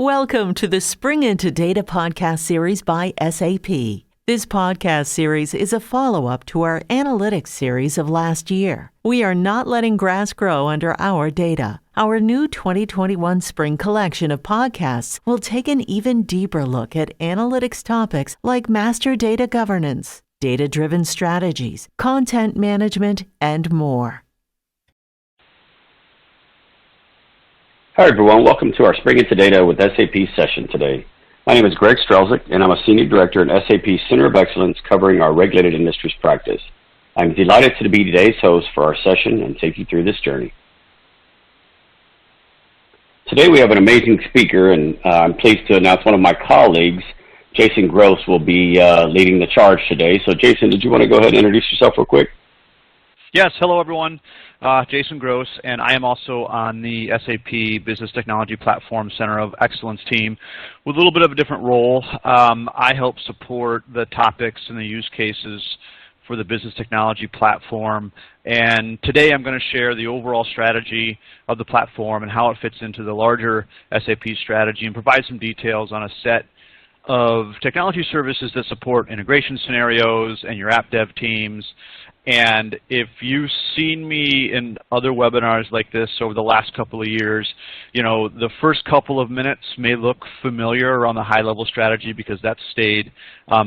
Welcome to the Spring Into Data podcast series by SAP. This podcast series is a follow-up to our analytics series of last year. We are not letting grass grow under our data. Our new 2021 spring collection of podcasts will take an even deeper look at analytics topics like master data governance, data-driven strategies, content management, and more. Hi everyone, welcome to our Spring Into Data with SAP session today. My name is Greg Stzelczyk and I'm a Senior Director at SAP Center of Excellence covering our regulated industries practice. I'm delighted to be today's host for our session and take you through this journey. Today we have an amazing speaker and I'm pleased to announce one of my colleagues, Jason Gross, will be leading the charge today. So Jason, did you want to go ahead and introduce yourself real quick? Yes, hello everyone. Jason Gross, and I am also on the SAP Business Technology Platform Center of Excellence team with a little bit of a different role. I help support the topics and the use cases for the Business Technology Platform, and today I'm going to share the overall strategy of the platform and how it fits into the larger SAP strategy and provide some details on a set of technology services that support integration scenarios and your app dev teams. And if you've seen me in other webinars like this over the last couple of years, you know, the first couple of minutes may look familiar around the high-level strategy because that's stayed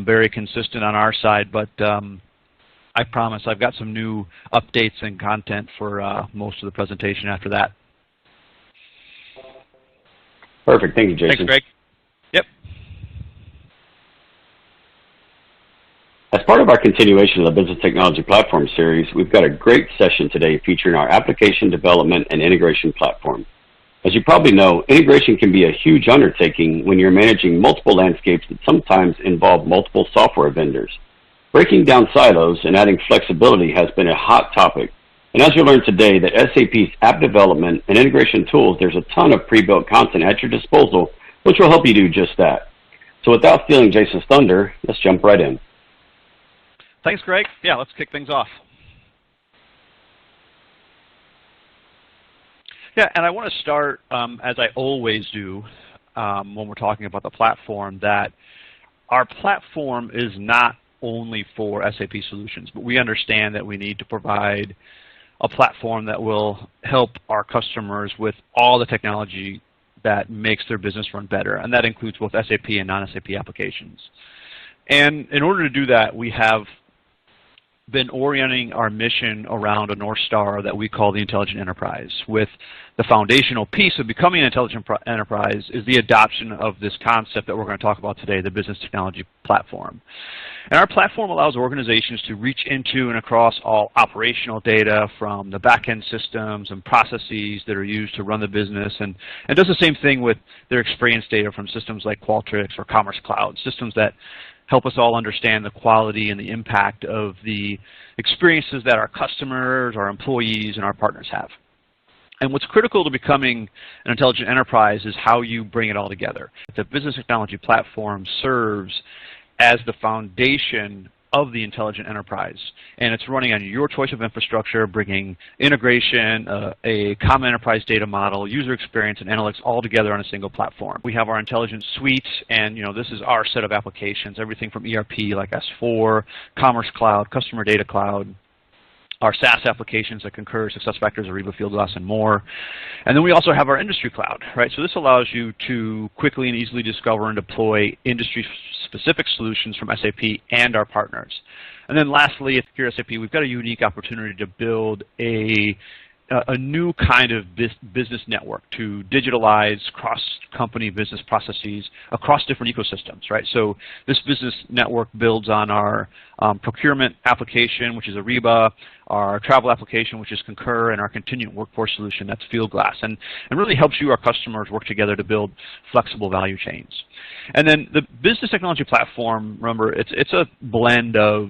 very consistent on our side, but I promise I've got some new updates and content for most of the presentation after that. Perfect. Thank you, Jason. Thanks, Greg. Yep. As part of our continuation of the Business Technology Platform series, we've got a great session today featuring our application development and integration platform. As you probably know, integration can be a huge undertaking when you're managing multiple landscapes that sometimes involve multiple software vendors. Breaking down silos and adding flexibility has been a hot topic. And as you'll learn today that SAP's app development and integration tools, there's a ton of pre-built content at your disposal, which will help you do just that. So without stealing Jason's thunder, let's jump right in. Thanks, Greg. Yeah, let's kick things off. Yeah, and I want to start, as I always do when we're talking about the platform, that our platform is not only for SAP solutions, but we understand that we need to provide a platform that will help our customers with all the technology that makes their business run better, and that includes both SAP and non-SAP applications. And in order to do that, we have been orienting our mission around a North Star that we call the Intelligent Enterprise, with the foundational piece of becoming an Intelligent Enterprise is the adoption of this concept that we're going to talk about today, the Business Technology Platform. And our platform allows organizations to reach into and across all operational data from the back-end systems and processes that are used to run the business, and does the same thing with their experience data from systems like Qualtrics or Commerce Cloud, systems that help us all understand the quality and the impact of the experiences that our customers, our employees, and our partners have. And what's critical to becoming an intelligent enterprise is how you bring it all together. The Business Technology Platform serves as the foundation of the intelligent enterprise, and it's running on your choice of infrastructure, bringing integration, a common enterprise data model, user experience, and analytics all together on a single platform. We have our intelligence suite, and this is our set of applications, everything from ERP like S4, Commerce Cloud, Customer Data Cloud, our SaaS applications like Concur, SuccessFactors, Ariba, Fieldglass, and more. And then we also have our industry cloud, right? So this allows you to quickly and easily discover and deploy industry-specific solutions from SAP and our partners. And then lastly, here at SAP, we've got a unique opportunity to build a new kind of business network to digitalize cross-company business processes across different ecosystems, right? So this business network builds on our procurement application, which is Ariba, our travel application, which is Concur, and our contingent workforce solution, that's Fieldglass, and really helps you, our customers, work together to build flexible value chains. And then the Business Technology Platform, remember, it's a blend of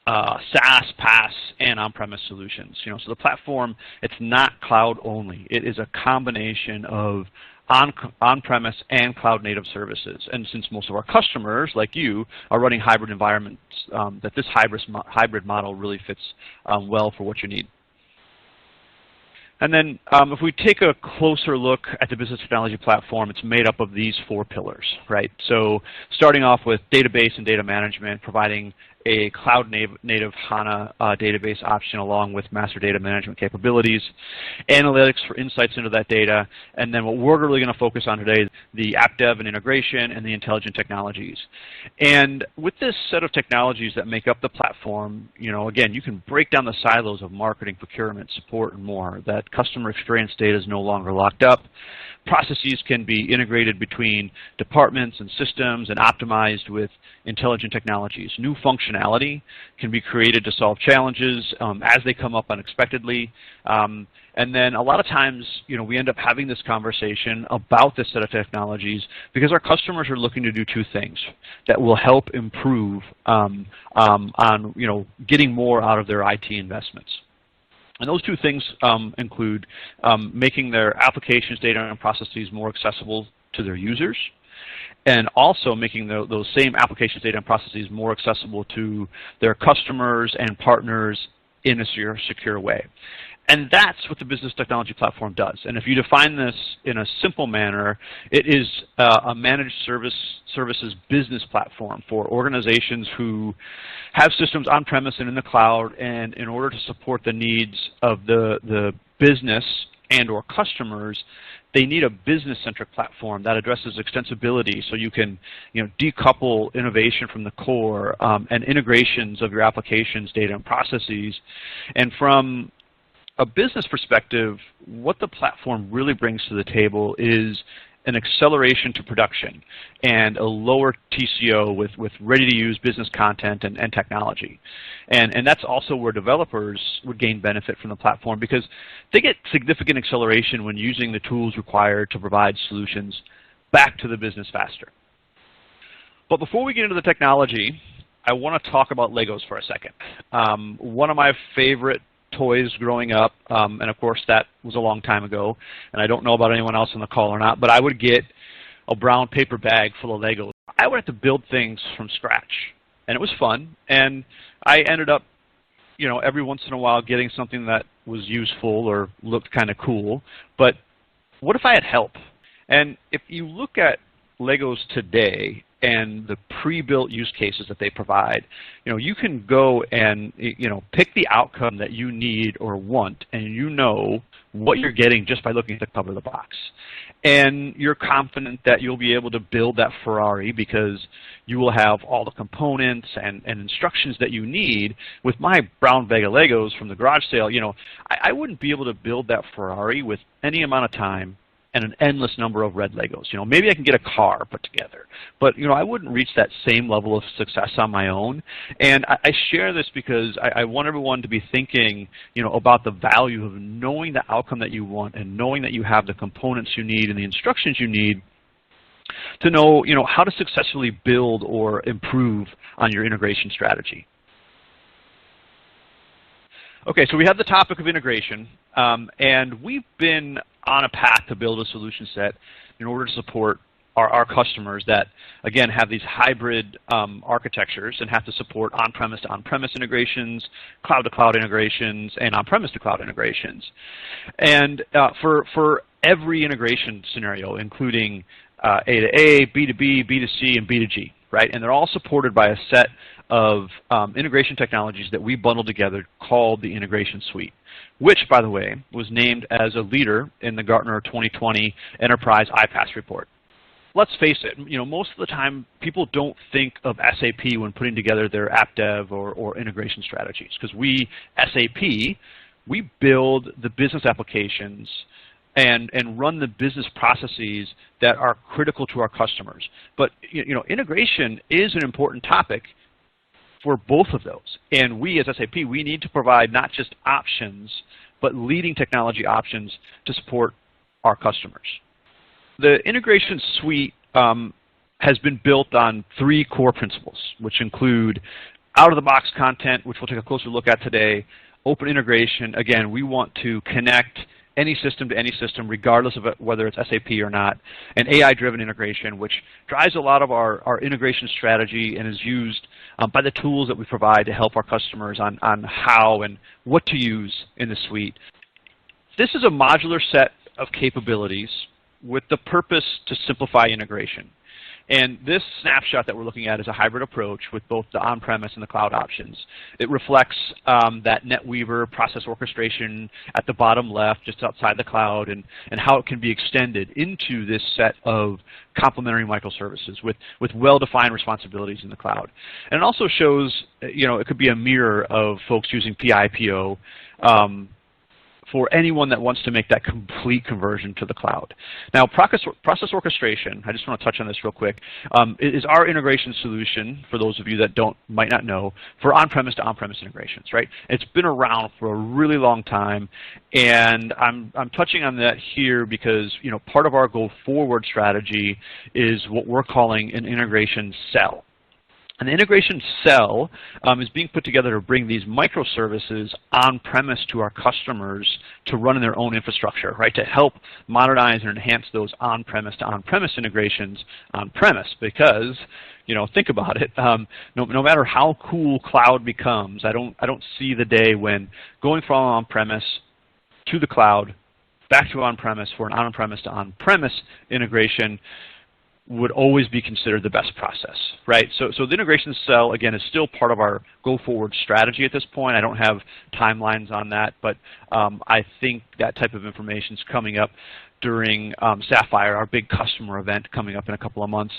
SaaS, PaaS, and on-premise solutions. So the platform, it's not cloud only. It is a combination of on-premise and cloud-native services. And since most of our customers, like you, are running hybrid environments, that this hybrid model really fits well for what you need. And then if we take a closer look at the business technology platform, it's made up of these 4 pillars, right? So starting off with database and data management, providing a cloud-native HANA database option along with master data management capabilities, analytics for insights into that data, and then what we're really going to focus on today is the app dev and integration and the intelligent technologies. And with this set of technologies that make up the platform, again, you can break down the silos of marketing, procurement, support, and more. That customer experience data is no longer locked up. Processes can be integrated between departments and systems and optimized with intelligent technologies. New functionality can be created to solve challenges as they come up unexpectedly. And then a lot of times, we end up having this conversation about this set of technologies because our customers are looking to do 2 things that will help improve on getting more out of their IT investments. And those 2 things include making their applications, data, and processes more accessible to their users, and also making those same applications, data, and processes more accessible to their customers and partners in a secure way. And that's what the business technology platform does. And if you define this in a simple manner, it is a managed services business platform for organizations who have systems on-premise and in the cloud, and in order to support the needs of the business and or customers, they need a business-centric platform that addresses extensibility so you can decouple innovation from the core and integrations of your applications, data, and processes. And from a business perspective, what the platform really brings to the table is an acceleration to production and a lower TCO with ready-to-use business content and technology. And that's also where developers would gain benefit from the platform because they get significant acceleration when using the tools required to provide solutions back to the business faster. But before we get into the technology, I want to talk about Legos for a second. One of my favorite toys growing up, and of course that was a long time ago, and I don't know about anyone else on the call or not, but I would get a brown paper bag full of Legos. I would have to build things from scratch, and it was fun, and I ended up, every once in a while getting something that was useful or looked kind of cool, but what if I had help? And if you look at Legos today and the pre-built use cases that they provide, you can go and pick the outcome that you need or want, and what you're getting just by looking at the cover of the box. And you're confident that you'll be able to build that Ferrari because you will have all the components and instructions that you need. With my brown bag of Legos from the garage sale, I wouldn't be able to build that Ferrari with any amount of time and an endless number of red Legos. Maybe I can get a car put together, but I wouldn't reach that same level of success on my own. And I share this because I want everyone to be thinking, about the value of knowing the outcome that you want and knowing that you have the components you need and the instructions you need to know, how to successfully build or improve on your integration strategy. Okay, so we have the topic of integration, and we've been on a path to build a solution set in order to support our customers that, again, have these hybrid architectures and have to support on-premise to on-premise integrations, cloud-to-cloud integrations, and on-premise to cloud integrations. And for every integration scenario, including A to A, B to B, B to C, and B to G, right? And they're all supported by a set of integration technologies that we bundled together called the Integration Suite, which, by the way, was named as a leader in the Gartner 2020 Enterprise iPaaS report. Let's face it, most of the time people don't think of SAP when putting together their app dev or integration strategies, because SAP, we build the business applications and run the business processes that are critical to our customers. But integration is an important topic for both of those. And we as SAP, we need to provide not just options, but leading technology options to support our customers. The Integration Suite has been built on 3 core principles, which include out-of-the-box content, which we'll take a closer look at today, open integration. Again, we want to connect any system to any system, regardless of whether it's SAP or not, and AI-driven integration, which drives a lot of our integration strategy and is used by the tools that we provide to help our customers on how and what to use in the suite. this is a modular set of capabilities with the purpose to simplify integration. And this snapshot that we're looking at is a hybrid approach with both the on-premise and the cloud options. It reflects that NetWeaver process orchestration at the bottom left, just outside the cloud, and how it can be extended into this set of complementary microservices with well-defined responsibilities in the cloud. And it also shows, it could be a mirror of folks using PIPO for anyone that wants to make that complete conversion to the cloud. Now, process orchestration, I just want to touch on this real quick, is our integration solution, for those of you that might not know, for on-premise to on-premise integrations, right? It's been around for a really long time, and I'm touching on that here because, part of our go-forward strategy is what we're calling an integration cell. And the integration cell is being put together to bring these microservices on-premise to our customers to run in their own infrastructure, right, to help modernize and enhance those on-premise to on-premise integrations on-premise. Because, think about it, no matter how cool cloud becomes, I don't see the day when going from on-premise to the cloud, back to on-premise for an on-premise to on-premise integration would always be considered the best process, right? So the integration cell, again, is still part of our go-forward strategy at this point. I don't have timelines on that, but I think that type of information is coming up during Sapphire, our big customer event coming up in a couple of months.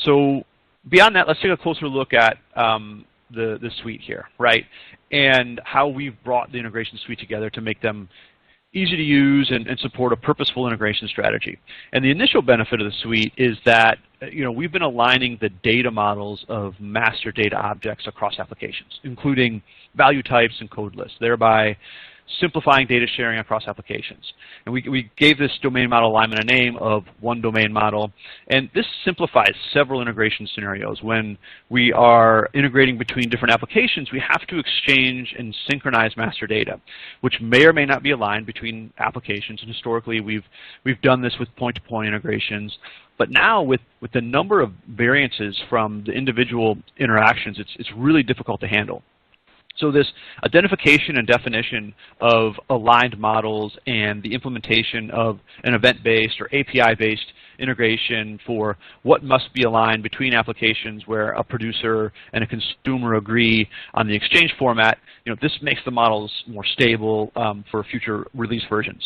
So beyond that, let's take a closer look at the suite here, right? And how we've brought the integration suite together to make them easy to use and support a purposeful integration strategy. And the initial benefit of the suite is that we've been aligning the data models of master data objects across applications, including value types and code lists, thereby simplifying data sharing across applications. And we gave this domain model alignment a name of one domain model, and this simplifies several integration scenarios. When we are integrating between different applications, we have to exchange and synchronize master data, which may or may not be aligned between applications. And historically, we've done this with point-to-point integrations. But now, with the number of variances from the individual interactions, it's really difficult to handle. So this identification and definition of aligned models and the implementation of an event-based or API-based integration for what must be aligned between applications where a producer and a consumer agree on the exchange format, this makes the models more stable for future release versions.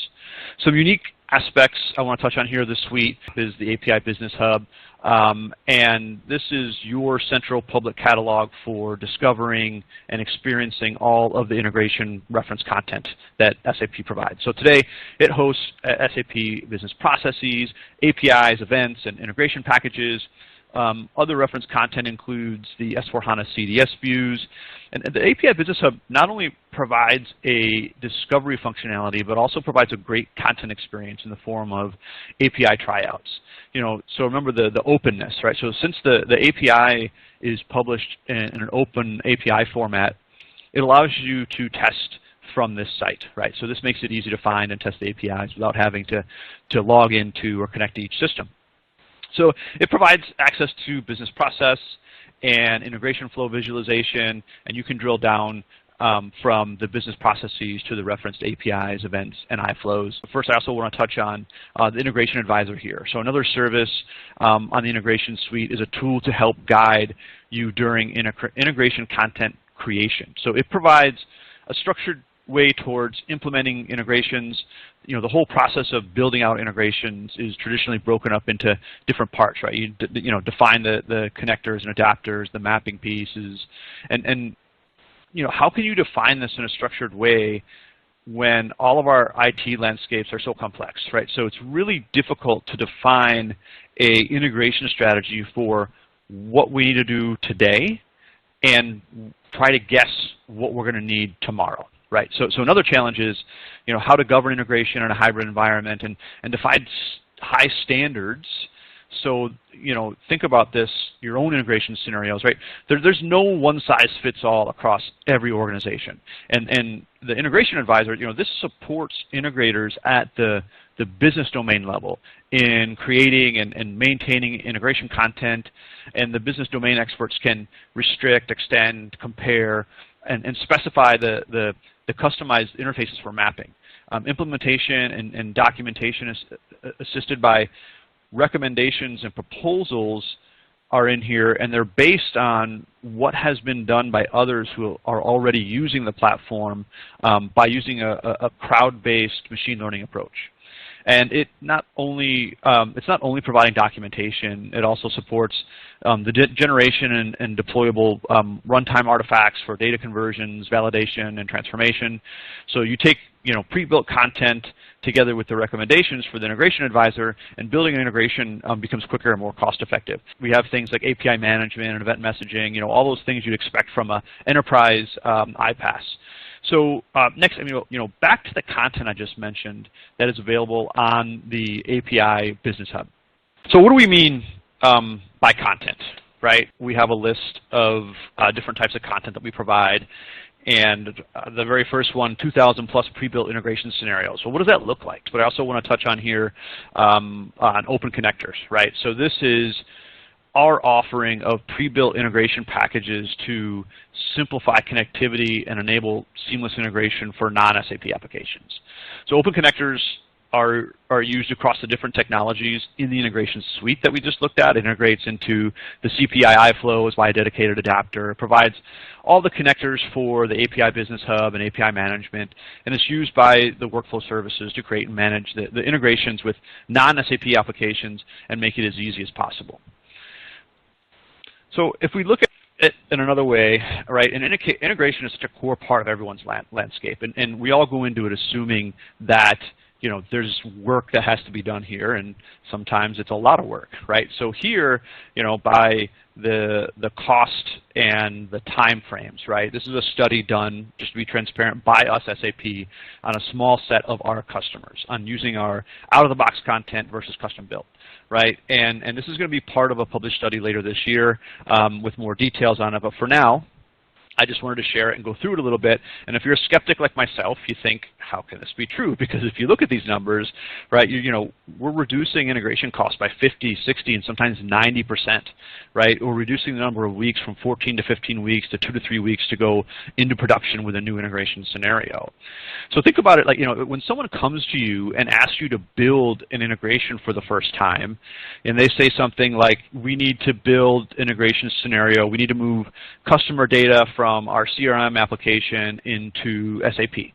Some unique aspects I want to touch on here of the suite is the API Business Hub. And this is your central public catalog for discovering and experiencing all of the integration reference content that SAP provides. So today, it hosts SAP business processes, APIs, events, and integration packages. Other reference content includes the S/4HANA CDS views. And the API Business Hub not only provides a discovery functionality, but also provides a great content experience in the form of API tryouts. So remember the openness, right? So since the API is published in an open API format, it allows you to test from this site, right? So this makes it easy to find and test the APIs without having to log into or connect to each system. So it provides access to business process and integration flow visualization, and you can drill down from the business processes to the referenced APIs, events, and iFlows. First, I also want to touch on the Integration Advisor here. So another service on the Integration Suite is a tool to help guide you during integration content creation. So it provides a structured way towards implementing integrations. The whole process of building out integrations is traditionally broken up into different parts, right? You define the connectors and adapters, the mapping pieces, and how can you define this in a structured way when all of our IT landscapes are so complex, right? So it's really difficult to define a integration strategy for what we need to do today and try to guess what we're going to need tomorrow. Right. So another challenge is, how to govern integration in a hybrid environment and define high standards. So, think about this, your own integration scenarios, right? There's no one-size-fits-all across every organization. And the Integration Advisor, this supports integrators at the business domain level in creating and maintaining integration content, and the business domain experts can restrict, extend, compare, and specify the customized interfaces for mapping. implementation and documentation is assisted by recommendations and proposals are in here, and they're based on what has been done by others who are already using the platform by using a crowd-based machine learning approach. And it's not only providing documentation, it also supports the generation and deployable runtime artifacts for data conversions, validation, and transformation. So you take pre-built content together with the recommendations for the integration advisor, and building an integration becomes quicker and more cost-effective. We have things like API management and event messaging, all those things you'd expect from an enterprise iPaaS. So next, back to the content I just mentioned that is available on the API Business Hub. So what do we mean by content, right? We have a list of different types of content that we provide. And the very first one, 2,000 plus pre-built integration scenarios. So what does that look like? But I also want to touch on here on open connectors, right? So this is our offering of pre-built integration packages to simplify connectivity and enable seamless integration for non-SAP applications. So open connectors are used across the different technologies in the integration suite that we just looked at. It integrates into the CPII flows by a dedicated adapter. It provides all the connectors for the API Business Hub and API management, and it's used by the workflow services to create and manage the integrations with non-SAP applications and make it as easy as possible. So if we look at it in another way, right, and integration is such a core part of everyone's landscape, and we all go into it assuming that there's work that has to be done here, and sometimes it's a lot of work, right? So here, by the cost and the time frames, right? This is a study done, just to be transparent, by us, SAP, on a small set of our customers on using our out-of-the-box content versus custom-built, right? And this is going to be part of a published study later this year with more details on it, but for now, I just wanted to share it and go through it a little bit. And if you're a skeptic like myself, you think, how can this be true? Because if you look at these numbers, right, we're reducing integration costs by 50, 60, and sometimes 90%, right? We're reducing the number of weeks from 14 to 15 weeks to 2 to 3 weeks to go into production with a new integration scenario. So think about it like, when someone comes to you and asks you to build an integration for the first time, and they say something like, we need to build integration scenario, we need to move customer data from our CRM application into SAP,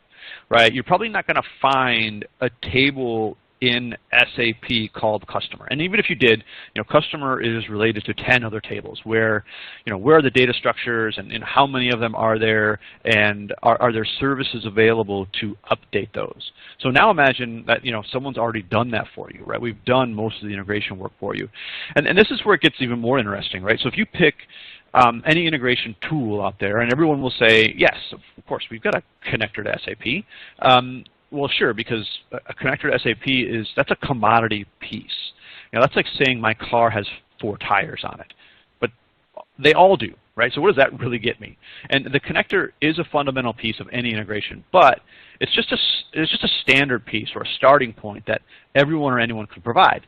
right? You're probably not going to find a table in SAP called customer. And even if you did, customer is related to 10 other tables where, where are the data structures and how many of them are there, and are there services available to update those. So now imagine that, someone's already done that for you, right? We've done most of the integration work for you. And this is where it gets even more interesting, right? So if you pick any integration tool out there, and everyone will say, yes, of course, we've got a connector to SAP. Well, sure, because a connector to SAP that's a commodity piece. That's like saying my car has 4 tires on it. But they all do, right? So what does that really get me? And the connector is a fundamental piece of any integration, but it's just a standard piece or a starting point that everyone or anyone could provide.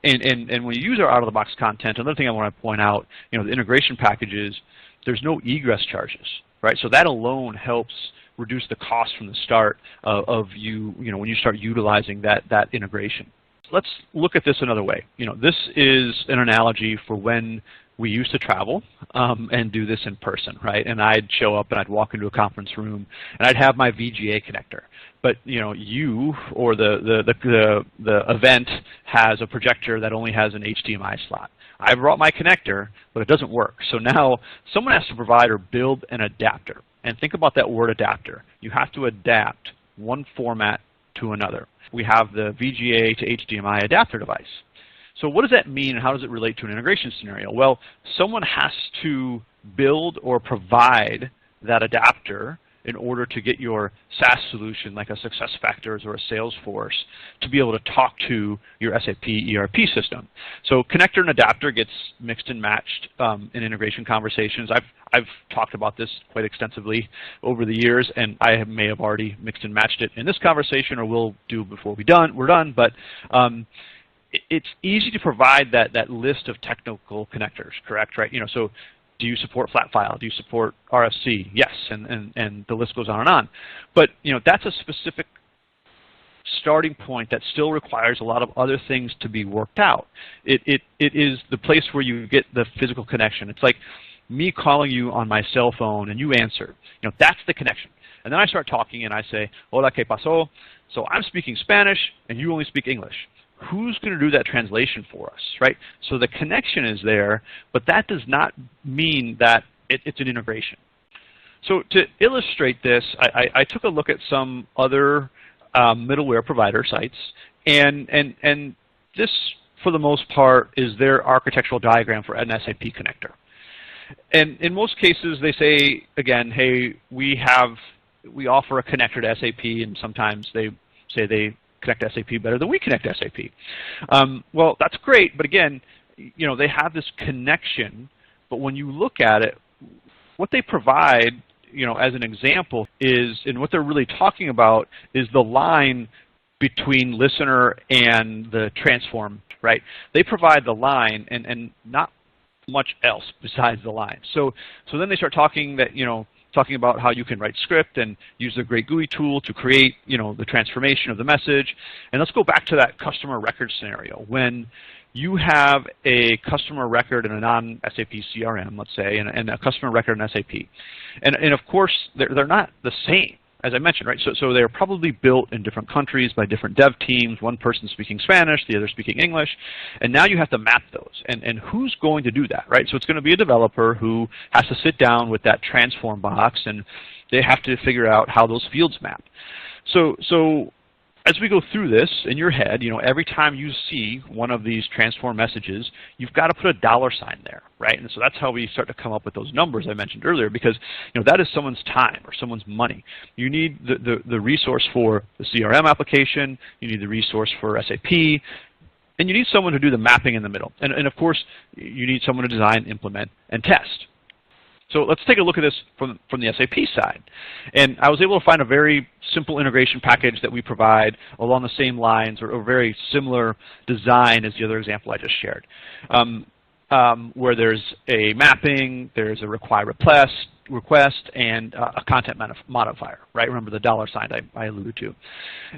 And when you use our out-of-the-box content, another thing I want to point out, the integration packages, there's no egress charges, right? So that alone helps reduce the cost from the start of when you start utilizing that integration. Let's look at this another way. This is an analogy for when we used to travel and do this in person, right? And I'd show up and I'd walk into a conference room and I'd have my VGA connector. But you or the event has a projector that only has an HDMI slot. I brought my connector, but it doesn't work. So now someone has to provide or build an adapter. And think about that word adapter. You have to adapt one format to another. We have the VGA to HDMI adapter device. So what does that mean, and how does it relate to an integration scenario? Well, someone has to build or provide that adapter in order to get your SaaS solution, like a SuccessFactors or a Salesforce, to be able to talk to your SAP ERP system. So connector and adapter gets mixed and matched in integration conversations. I've talked about this quite extensively over the years, and I may have already mixed and matched it in this conversation, or will do before we're done. But it's easy to provide that list of technical connectors, correct? Right? So do you support flat file? Do you support RFC? Yes, and the list goes on and on. But that's a specific starting point that still requires a lot of other things to be worked out. It is the place where you get the physical connection. It's like me calling you on my cell phone and you answer. You know, that's the connection. And then I start talking and I say, hola, ¿qué pasó? So I'm speaking Spanish and you only speak English. Who's going to do that translation for us, right? So the connection is there, but that does not mean that it's an integration. So to illustrate this, I took a look at some other middleware provider sites, and this, for the most part, is their architectural diagram for an SAP connector. And in most cases, they say, again, hey, we offer a connector to SAP, and sometimes they say they connect to SAP better than we connect to SAP. Well, that's great, but again, you know, they have this connection, but when you look at it, what they provide, you know, as an example is, and what they're really talking about is the line between listener and the transform, right? They provide the line and not much else besides the line. So then they start talking about how you can write script and use the Great GUI tool to create, you know, the transformation of the message. And let's go back to that customer record scenario. When you have a customer record in a non-SAP CRM, let's say, and a customer record in SAP. And of course, they're not the same, as I mentioned, right? So they're probably built in different countries by different dev teams, one person speaking Spanish, the other speaking English, and now you have to map those. And who's going to do that, right? So it's going to be a developer who has to sit down with that transform box, and they have to figure out how those fields map. So as we go through this in your head, you know, every time you see one of these transform messages, you've got to put a $ there, right? And so that's how we start to come up with those numbers I mentioned earlier, because, you know, that is someone's time or someone's money. You need the resource for the CRM application, you need the resource for SAP, and you need someone to do the mapping in the middle. And of course, you need someone to design, implement, and test. So let's take a look at this from the SAP side. And I was able to find a very simple integration package that we provide along the same lines, or very similar design as the other example I just shared, where there's a mapping, there's a require request, and a content modifier, right? Remember the $ I alluded to.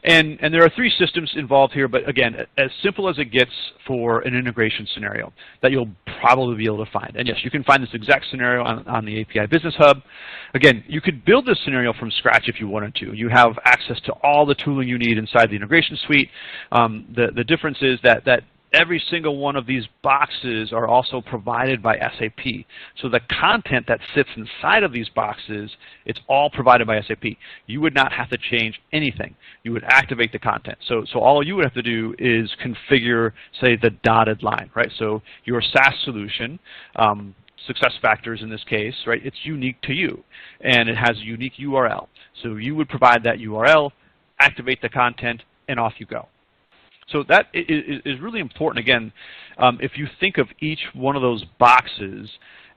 And there are 3 systems involved here, but again, as simple as it gets for an integration scenario that you'll probably be able to find. And yes, you can find this exact scenario on the API Business Hub. Again, you could build this scenario from scratch if you wanted to. You have access to all the tooling you need inside the integration suite. The difference is that every single one of these boxes are also provided by SAP. So the content that sits inside of these boxes, it's all provided by SAP. You would not have to change anything. You would activate the content. So all you would have to do is configure, say, the dotted line, right? So your SaaS solution, SuccessFactors in this case, right, it's unique to you, and it has a unique URL. So you would provide that URL, activate the content, and off you go. So that is really important. Again, if you think of each one of those boxes,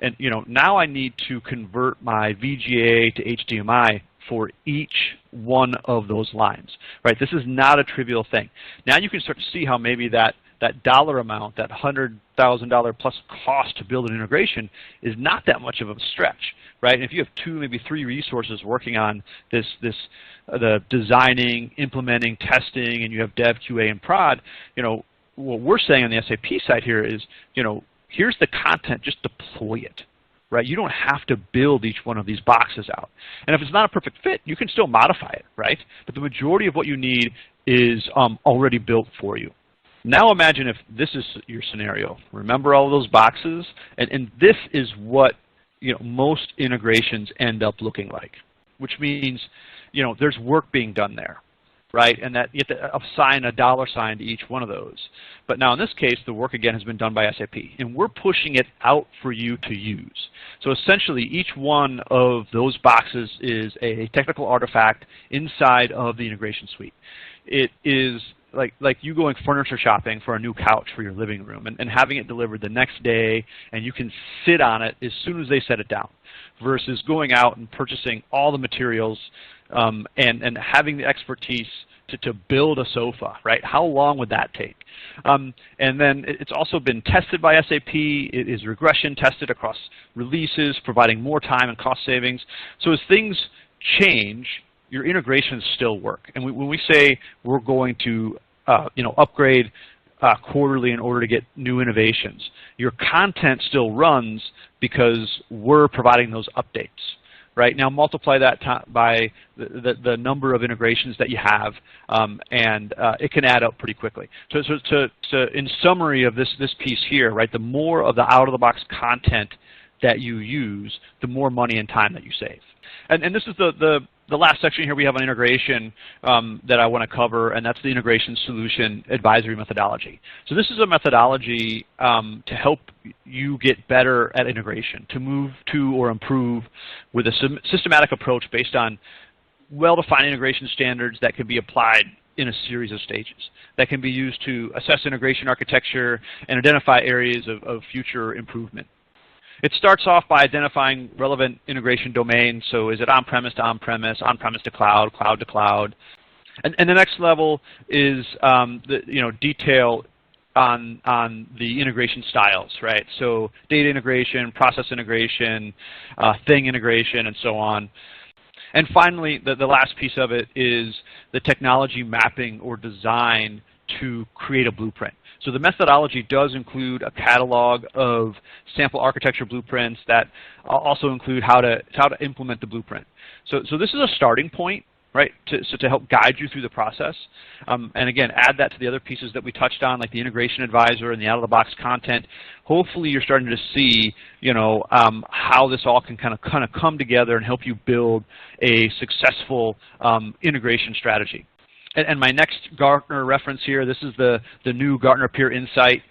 and you know, now I need to convert my VGA to HDMI for each one of those lines, right? This is not a trivial thing. Now you can start to see how maybe that dollar amount, that $100,000 plus cost to build an integration, is not that much of a stretch, right? And if you have 2, maybe 3 resources working on the designing, implementing, testing, and you have dev, QA, and prod, you know, what we're saying on the SAP side here is, you know, here's the content, just deploy it, right? You don't have to build each one of these boxes out. And if it's not a perfect fit, you can still modify it, right? But the majority of what you need is already built for you. Now imagine if this is your scenario. Remember all of those boxes? And this is what, you know, most integrations end up looking like, which means, you know, there's work being done there, right? And that you have to assign a $ to each one of those. But now in this case, the work again has been done by SAP, and we're pushing it out for you to use. So essentially, each one of those boxes is a technical artifact inside of the integration suite. It is like you going furniture shopping for a new couch for your living room and having it delivered the next day, and you can sit on it as soon as they set it down, versus going out and purchasing all the materials and having the expertise to build a sofa, right? How long would that take? And then it's also been tested by SAP. It is regression tested across releases, providing more time and cost savings. So as things change, your integrations still work. And when we say we're going to upgrade quarterly in order to get new innovations, your content still runs because we're providing those updates. Right now, multiply that by the number of integrations that you have, and it can add up pretty quickly. So in summary of this piece here, right, the more of the out-of-the-box content that you use, the more money and time that you save. And this is the last section here we have on integration that I want to cover, and that's the integration solution advisory methodology. So this is a methodology to help you get better at integration, to move to or improve with a systematic approach based on well-defined integration standards that can be applied in a series of stages that can be used to assess integration architecture and identify areas of future improvement. It starts off by identifying relevant integration domains. So is it on-premise to on-premise, on-premise to cloud, cloud to cloud? And the next level is detail on the integration styles, right? So data integration, process integration, thing integration, and so on. And finally, the last piece of it is the technology mapping or design to create a blueprint. So the methodology does include a catalog of sample architecture blueprints that also include how to implement the blueprint. So this is a starting point, right, to help guide you through the process. And again, add that to the other pieces that we touched on, like the integration advisor and the out-of-the-box content. Hopefully you're starting to see, how this all can kind of come together and help you build a successful integration strategy. And my next Gartner reference here, this is the new Gartner Peer Insight,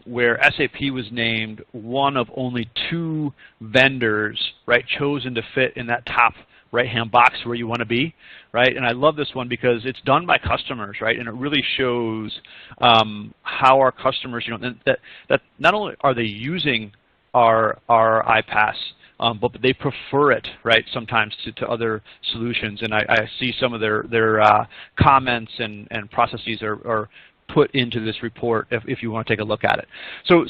where SAP was named one of only 2 vendors, right, chosen to fit in that top right-hand box where you want to be, right? And I love this one because it's done by customers, right? And it really shows how our customers, that not only are they using our iPaaS, but they prefer it, right, sometimes to other solutions. And I see some of their comments and processes are put into this report if you want to take a look at it. So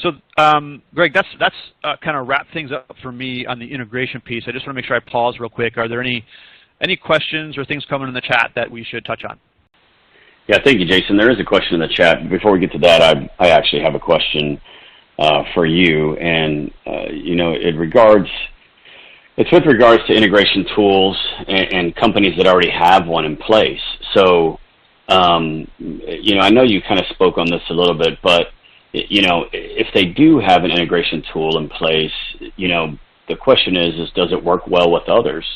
Greg, that's kind of wrap things up for me on the integration piece. I just want to make sure I pause real quick. Are there any questions or things coming in the chat that we should touch on? Yeah, thank you, Jason. There is a question in the chat. Before we get to that, I actually have a question for you, and it's with regards to integration tools and companies that already have one in place. So, I know you kind of spoke on this a little bit, but, if they do have an integration tool in place, the question is does it work well with others?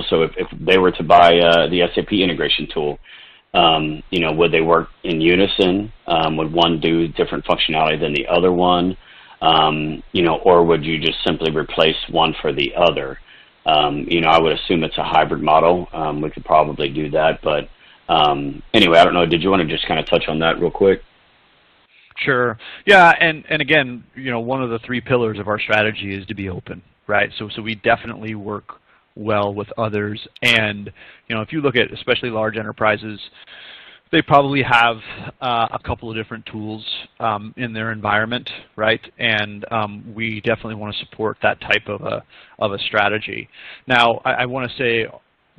So if they were to buy the SAP integration tool, would they work in unison? Would one do different functionality than the other one? Or would you just simply replace one for the other? I would assume it's a hybrid model. We could probably do that, but anyway, I don't know. Did you want to just kind of touch on that real quick? Sure. Yeah, and again, one of the 3 pillars of our strategy is to be open, right? So we definitely work well with others, and if you look at especially large enterprises, they probably have a couple of different tools in their environment, right? And we definitely want to support that type of a strategy. Now, I want to say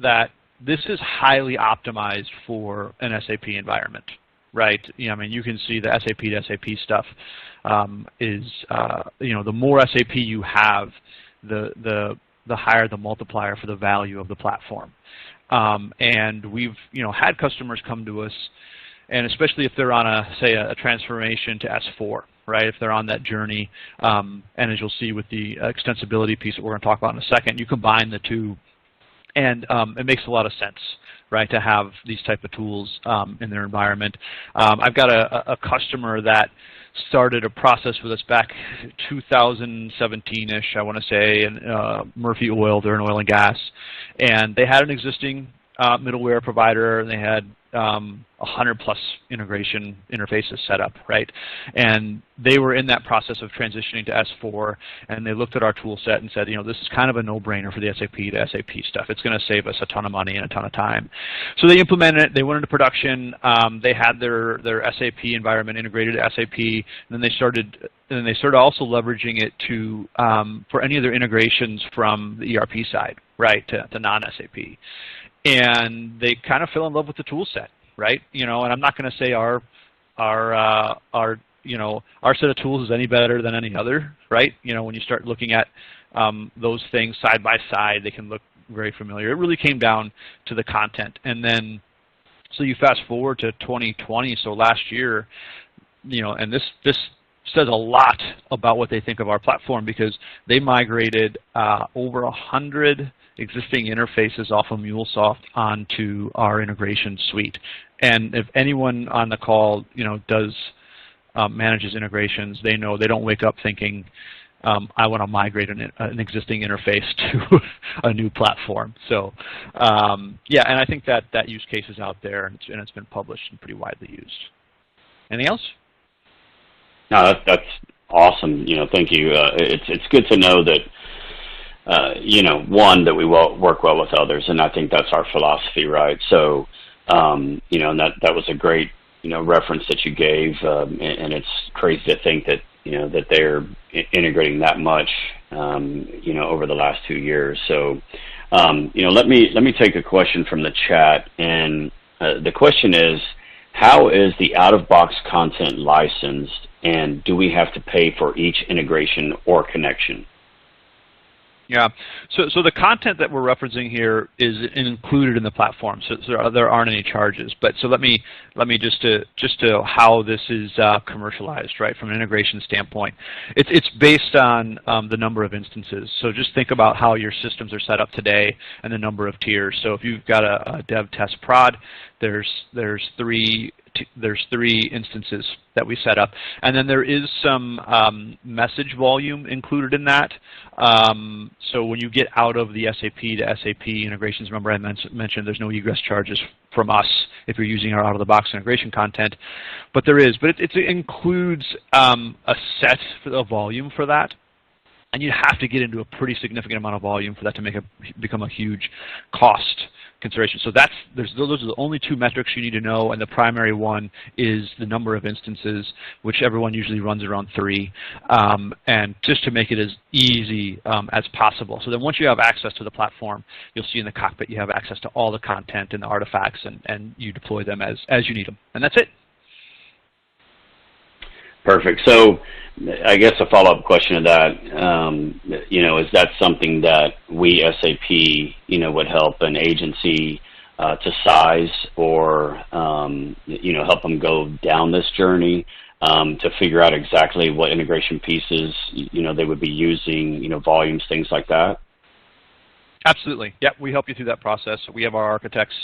that this is highly optimized for an SAP environment, right? You can see the SAP to SAP stuff is, the more SAP you have, the higher the multiplier for the value of the platform. And we've had customers come to us, and especially if they're on a transformation to S4, right? If they're on that journey, and as you'll see with the extensibility piece that we're going to talk about in a second, you combine the two, and it makes a lot of sense, right, to have these type of tools in their environment. I've got a customer that started a process with us back 2017-ish, I want to say, and Murphy Oil, they're in oil and gas, and they had an existing middleware provider, and they had 100+ integration interfaces set up, right? And they were in that process of transitioning to S4, and they looked at our tool set and said, this is kind of a no-brainer for the SAP to SAP stuff. It's going to save us a ton of money and a ton of time. So they implemented it. They went into production. They had their SAP environment integrated to SAP, and then they started also leveraging it to for any of their integrations from the ERP side, right, to non-SAP. and they kind of fell in love with the tool set, right? And I'm not going to say our set of tools is any better than any other, right? When you start looking at those things side by side, they can look very familiar. It really came down to the content. And then, so you fast forward to 2020, so last year, and this says a lot about what they think of our platform, because they migrated over 100 existing interfaces off of MuleSoft onto our integration suite. And if anyone on the call, manages integrations, they know they don't wake up thinking, I want to migrate an existing interface to a new platform. So, yeah, and I think that use case is out there, and it's been published and pretty widely used. Anything else? No, that's awesome. Thank you. It's good to know that, one, that we work well with others, and I think that's our philosophy, right? So, and that was a great reference that you gave, and it's crazy to think that that they're integrating that much over the last 2 years. So let me take a question from the chat, and the question is, how is the out-of-box content licensed, and do we have to pay for each integration or connection? Yeah, so the content that we're referencing here is included in the platform, so there aren't any charges. But so let me just to how this is commercialized, right? From an integration standpoint, it's based on the number of instances. So just think about how your systems are set up today and the number of tiers. So if you've got a dev, test, prod, there's three instances that we set up, and then there is some message volume included in that. So when you get out of the SAP to SAP integrations, remember I mentioned there's no egress charges from us if you're using our out-of-the-box integration content, but there is. But it includes a set for the volume for that. And you have to get into a pretty significant amount of volume for that to become a huge cost consideration. So those are the only two metrics you need to know, and the primary one is the number of instances, which everyone usually runs around 3, and just to make it as easy as possible. So then once you have access to the platform, you'll see in the cockpit you have access to all the content and the artifacts, and you deploy them as you need them. And that's it. Perfect. So I guess a follow-up question to that, is that something that we, SAP, would help an agency to size or, help them go down this journey to figure out exactly what integration pieces, they would be using, volumes, things like that? Absolutely. Yeah, we help you through that process. We have our architects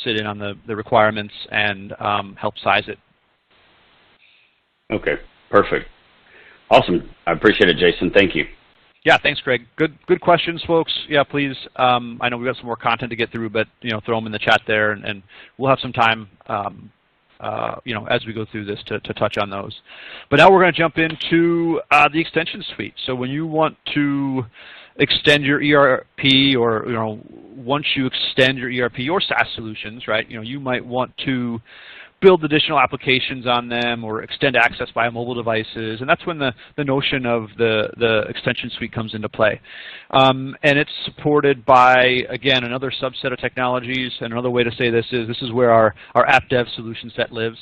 sit in on the requirements and help size it. Okay, perfect. Awesome. I appreciate it, Jason. Thank you. Yeah, thanks, Greg. Good questions, folks. Yeah, please. I know we've got some more content to get through, but throw them in the chat there, and we'll have some time, as we go through this to touch on those. But now we're going to jump into the extension suite. So when you want to extend your ERP, or once you extend your ERP or SaaS solutions, right? You might want to build additional applications on them or extend access via mobile devices, and that's when the notion of the extension suite comes into play. And it's supported by, again, another subset of technologies, and another way to say this is where our app dev solution set lives,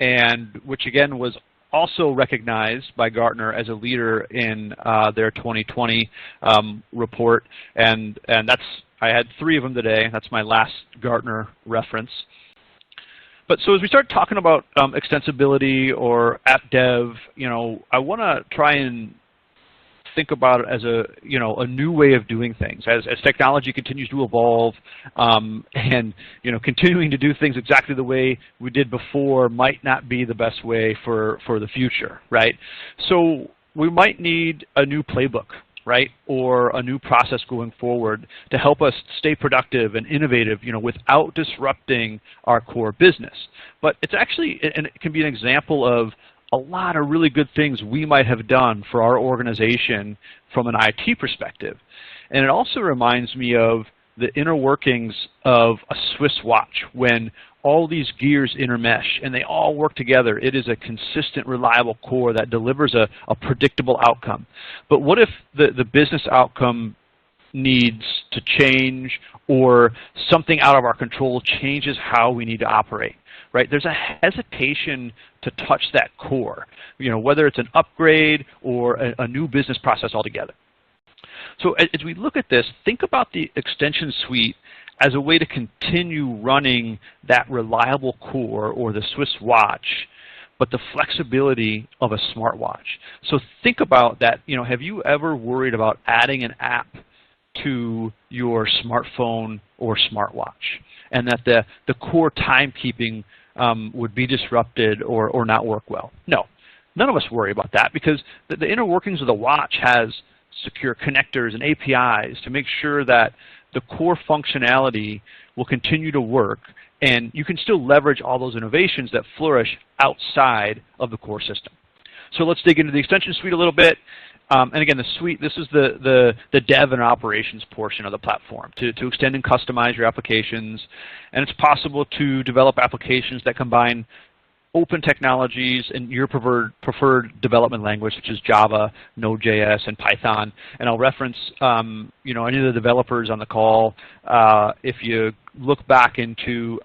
and which again was also recognized by Gartner as a leader in their 2020 report, and I had 3 of them today. That's my last Gartner reference. But so as we start talking about extensibility or app dev, I want to try and think about it as a new way of doing things. As technology continues to evolve, and continuing to do things exactly the way we did before might not be the best way for the future, right? So we might need a new playbook, right, or a new process going forward to help us stay productive and innovative, without disrupting our core business. But it's actually, and it can be an example of a lot of really good things we might have done for our organization from an IT perspective. And it also reminds me of the inner workings of a Swiss watch when all these gears intermesh and they all work together. It is a consistent, reliable core that delivers a predictable outcome. But what if the business outcome needs to change, or something out of our control changes how we need to operate, right? There's a hesitation to touch that core, whether it's an upgrade or a new business process altogether. So as we look at this, think about the extension suite as a way to continue running that reliable core or the Swiss watch, but the flexibility of a smartwatch. So think about that. Have you ever worried about adding an app to your smartphone or smartwatch, and that the core timekeeping would be disrupted or not work well? No, none of us worry about that, because the inner workings of the watch has secure connectors and APIs to make sure that the core functionality will continue to work, and you can still leverage all those innovations that flourish outside of the core system. So let's dig into the extension suite a little bit. And again, the suite, this is the dev and operations portion of the platform to extend and customize your applications. And it's possible to develop applications that combine open technologies and your preferred development language, such as Java, Node.js, and Python. And I'll reference any of the developers on the call. If you look back into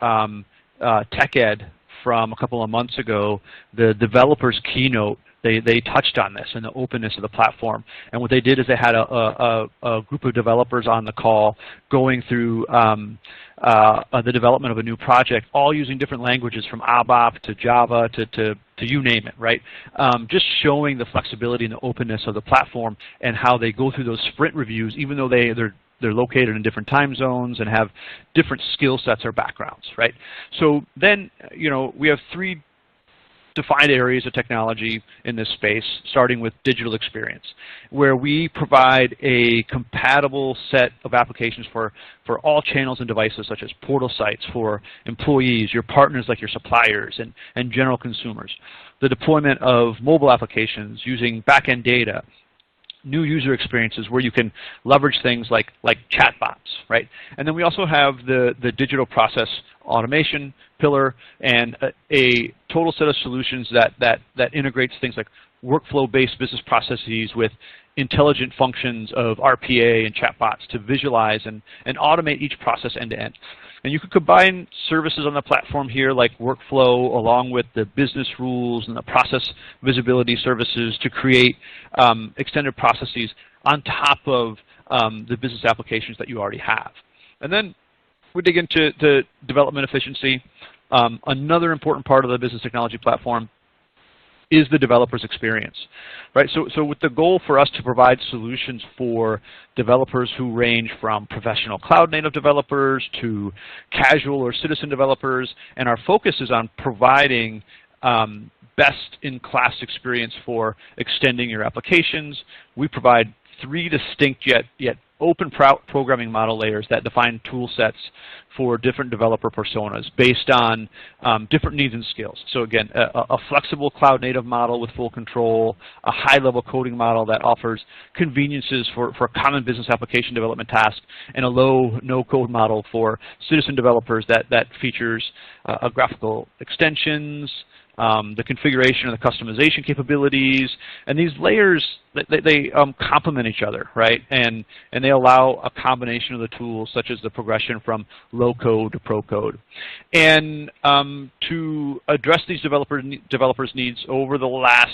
TechEd from a couple of months ago, the developers keynote, they touched on this and the openness of the platform. And what they did is they had a group of developers on the call going through the development of a new project, all using different languages from ABAP to Java to you name it, right? Just showing the flexibility and the openness of the platform and how they go through those sprint reviews, even though they're located in different time zones and have different skill sets or backgrounds, right? So then, we have three defined areas of technology in this space, starting with digital experience, where we provide a compatible set of applications for all channels and devices, such as portal sites for employees, your partners like your suppliers, and general consumers. The deployment of mobile applications using back-end data, new user experiences where you can leverage things like chatbots, right? And then we also have the digital process automation pillar and a total set of solutions that integrates things like workflow-based business processes with intelligent functions of RPA and chatbots to visualize and automate each process end-to-end. And you could combine services on the platform here like workflow along with the business rules and the process visibility services to create extended processes on top of the business applications that you already have. And then we dig into the development efficiency. Another important part of the business technology platform is the developer's experience, right? So with the goal for us to provide solutions for developers who range from professional cloud-native developers to casual or citizen developers, and our focus is on providing best-in-class experience for extending your applications. We provide three distinct yet open programming model layers that define tool sets for different developer personas based on different needs and skills. So again, a flexible cloud-native model with full control, a high-level coding model that offers conveniences for common business application development tasks, and a low, no-code model for citizen developers that features graphical extensions, the configuration and the customization capabilities, and these layers, they complement each other, right? And they allow a combination of the tools, such as the progression from low code to pro code. And to address these developers' needs over the last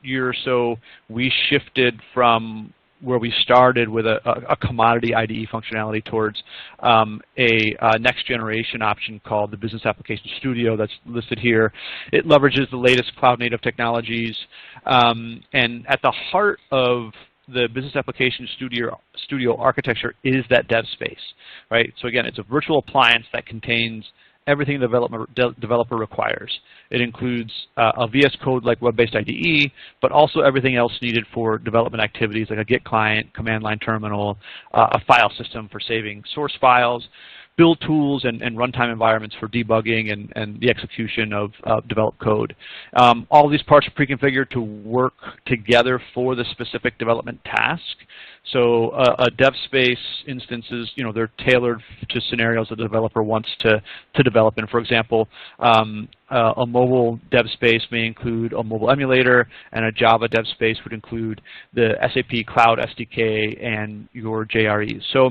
year or so, we shifted from where we started with a commodity IDE functionality towards a next generation option called the Business Application Studio that's listed here. It leverages the latest cloud-native technologies, and at the heart of the Business Application Studio architecture is that dev space, right? So again, it's a virtual appliance that contains everything the developer requires. It includes a VS Code like web-based IDE, but also everything else needed for development activities like a Git client, command line terminal, a file system for saving source files. build tools and runtime environments for debugging and the execution of developed code. All of these parts are pre-configured to work together for the specific development task. So a dev space instances, they're tailored to scenarios that the developer wants to develop in. For example, a mobile dev space may include a mobile emulator, and a Java dev space would include the SAP Cloud SDK and your JREs. So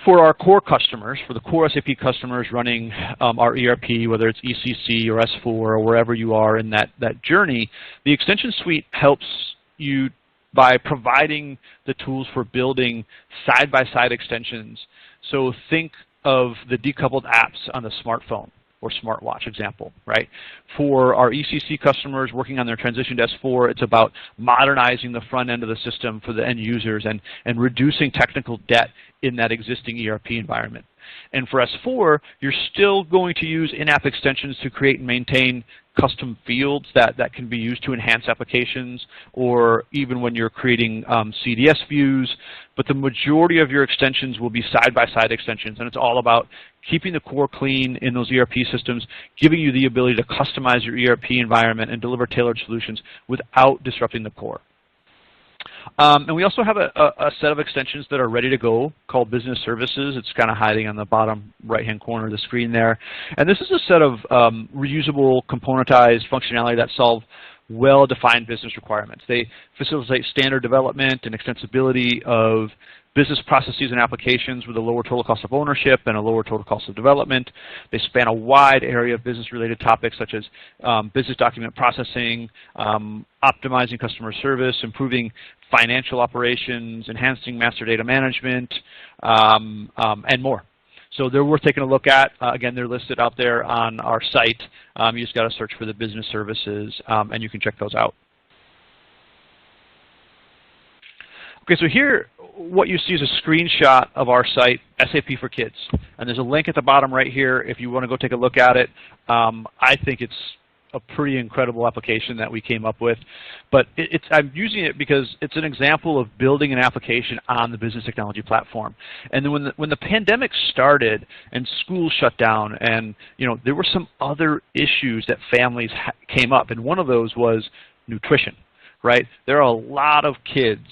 for our core customers, for the core SAP customers running our ERP, whether it's ECC or S4 or wherever you are in that journey, the extension suite helps you by providing the tools for building side-by-side extensions. So think of the decoupled apps on the smartphone or smartwatch example, right? For our ECC customers working on their transition to S4, it's about modernizing the front end of the system for the end users and reducing technical debt in that existing ERP environment. And for S4, you're still going to use in-app extensions to create and maintain custom fields that can be used to enhance applications, or even when you're creating CDS views. But the majority of your extensions will be side-by-side extensions, and it's all about keeping the core clean in those ERP systems, giving you the ability to customize your ERP environment and deliver tailored solutions without disrupting the core. And we also have a set of extensions that are ready to go called Business Services. It's kind of hiding on the bottom right-hand corner of the screen there. And this is a set of reusable, componentized functionality that solve well-defined business requirements. They facilitate standard development and extensibility of business processes and applications with a lower total cost of ownership and a lower total cost of development. They span a wide area of business-related topics such as business document processing, optimizing customer service, improving financial operations, enhancing master data management, and more. So they're worth taking a look at. Again, they're listed out there on our site. You just got to search for the business services, and you can check those out. Okay, so here, what you see is a screenshot of our site, SAP for Kids. And there's a link at the bottom right here if you want to go take a look at it. I think it's a pretty incredible application that we came up with. But I'm using it because it's an example of building an application on the business technology platform. And then when the pandemic started and schools shut down, and there were some other issues that families came up, and one of those was nutrition, right? There are a lot of kids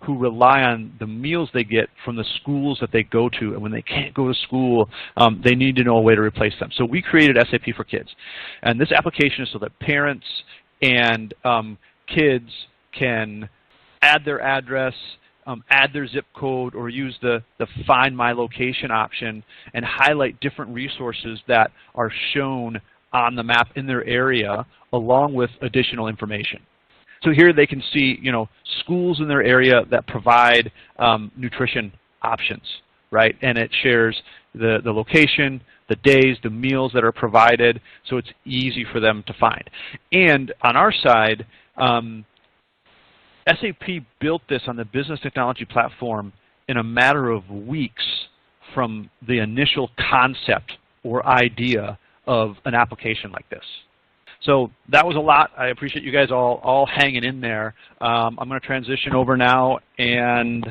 who rely on the meals they get from the schools that they go to, and when they can't go to school, they need to know a way to replace them. So we created SAP for Kids, and this application is so that parents and kids can add their address, add their zip code, or use the Find My Location option and highlight different resources that are shown on the map in their area, along with additional information. So here they can see, schools in their area that provide nutrition options, right? And it shares the location, the days, the meals that are provided, so it's easy for them to find. And on our side, SAP built this on the business technology platform in a matter of weeks from the initial concept or idea of an application like this. So that was a lot. I appreciate you guys all hanging in there. I'm going to transition over now and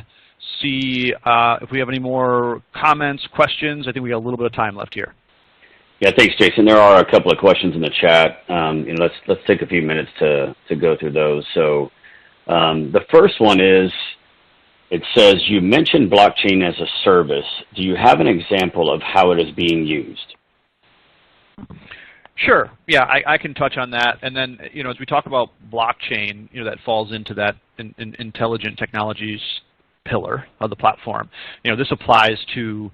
see if we have any more comments, questions. I think we got a little bit of time left here. Yeah, thanks, Jason. There are a couple of questions in the chat. Let's take a few minutes to go through those. So the first one is, it says, you mentioned blockchain as a service. Do you have an example of how it is being used? Sure. Yeah, I can touch on that. And then, as we talk about blockchain, that falls into that intelligent technologies pillar of the platform. This applies to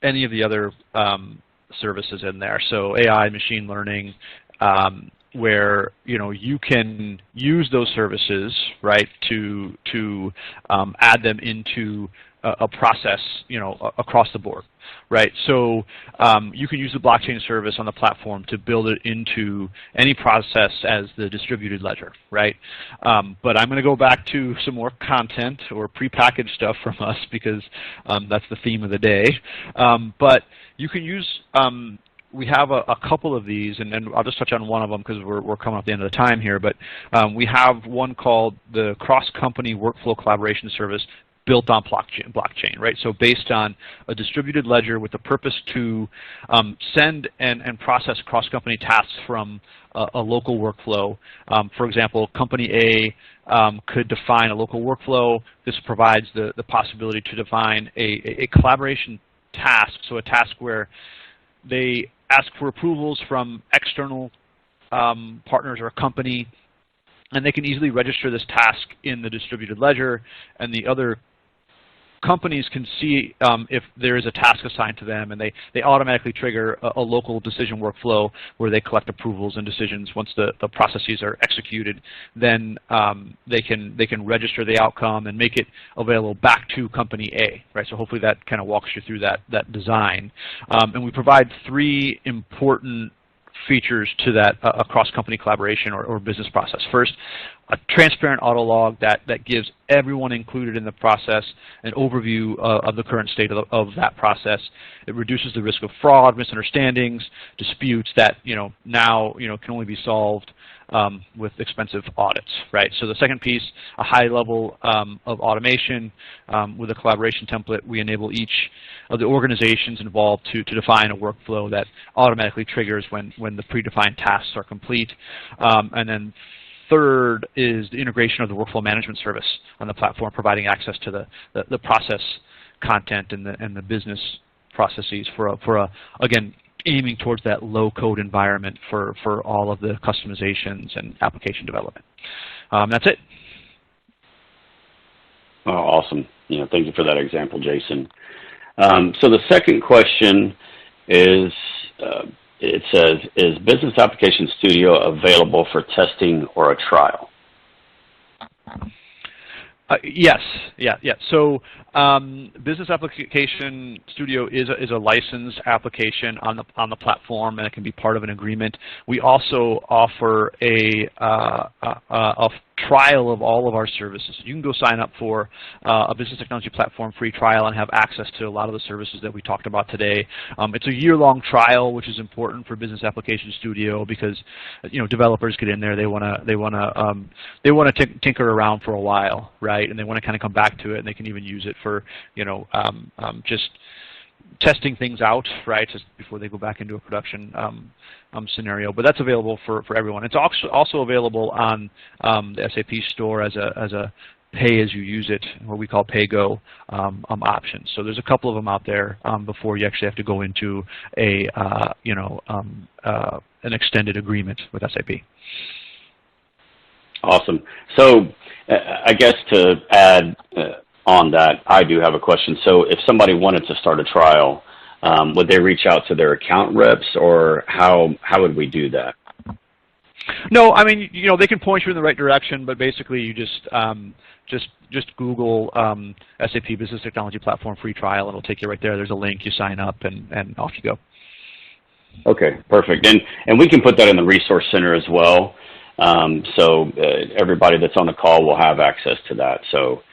any of the other services in there. So AI, machine learning, where you can use those services, right, to add them into a process, across the board, right? So you can use the blockchain service on the platform to build it into any process as the distributed ledger, right? But I'm going to go back to some more content or prepackaged stuff from us because that's the theme of the day. But you can use, we have a couple of these, and I'll just touch on one of them because we're coming up the end of the time here, but we have one called the Cross-Company Workflow Collaboration Service. built on blockchain, right? So based on a distributed ledger with the purpose to send and process cross-company tasks from a local workflow. For example, company A could define a local workflow. This provides the possibility to define a collaboration task, so a task where they ask for approvals from external partners or a company, and they can easily register this task in the distributed ledger, and the other companies can see if there is a task assigned to them, and they automatically trigger a local decision workflow where they collect approvals and decisions. Once the processes are executed, then they can register the outcome and make it available back to company A, right? So hopefully that kind of walks you through that design. And we provide 3 important features to that cross-company collaboration or business process. First, a transparent auto log that gives everyone included in the process an overview of the current state of that process. It reduces the risk of fraud, misunderstandings, disputes that now can only be solved with expensive audits, right? So the second piece, a high level of automation with a collaboration template. We enable each of the organizations involved to define a workflow that automatically triggers when the predefined tasks are complete. And then third is the integration of the workflow management service on the platform, providing access to the process content and the business processes for again, aiming towards that low-code environment for all of the customizations and application development. That's it. Oh, awesome. Thank you for that example, Jason. So the second question is, it says, is Business Application Studio available for testing or a trial? Yes, yeah. So Business Application Studio is a licensed application on the platform, and it can be part of an agreement. We also offer a trial of all of our services. You can go sign up for a business technology platform free trial and have access to a lot of the services that we talked about today. It's a year-long trial, which is important for Business Application Studio because developers get in there, they want to tinker around for a while, right? And they want to kind of come back to it, and they can even use it for just testing things out, right, just before they go back into a production scenario. But that's available for everyone. It's also available on the SAP store as a pay-as-you-use-it, what we call pay-go option. So there's a couple of them out there before you actually have to go into an extended agreement with SAP. Awesome. So I guess to add on that, I do have a question. So if somebody wanted to start a trial, would they reach out to their account reps, or how would we do that? No, I mean, they can point you in the right direction, but basically you just Google SAP Business Technology Platform free trial, and it'll take you right there. There's a link, you sign up, and off you go. Okay, perfect. And we can put that in the resource center as well. So everybody that's on the call will have access to that. So,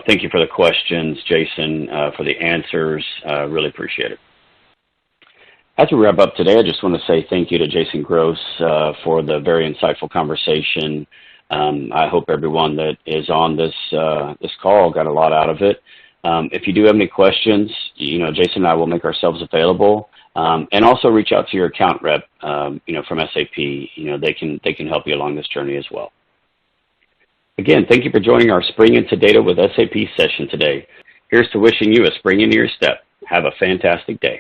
thank you for the questions, Jason, for the answers. Really appreciate it. As we wrap up today, I just want to say thank you to Jason Gross for the very insightful conversation. I hope everyone that is on this call got a lot out of it. If you do have any questions, Jason and I will make ourselves available. And also reach out to your account rep, from SAP. They can help you along this journey as well. Again, thank you for joining our Spring Into Data with SAP session today. Here's to wishing you a spring into your step. Have a fantastic day.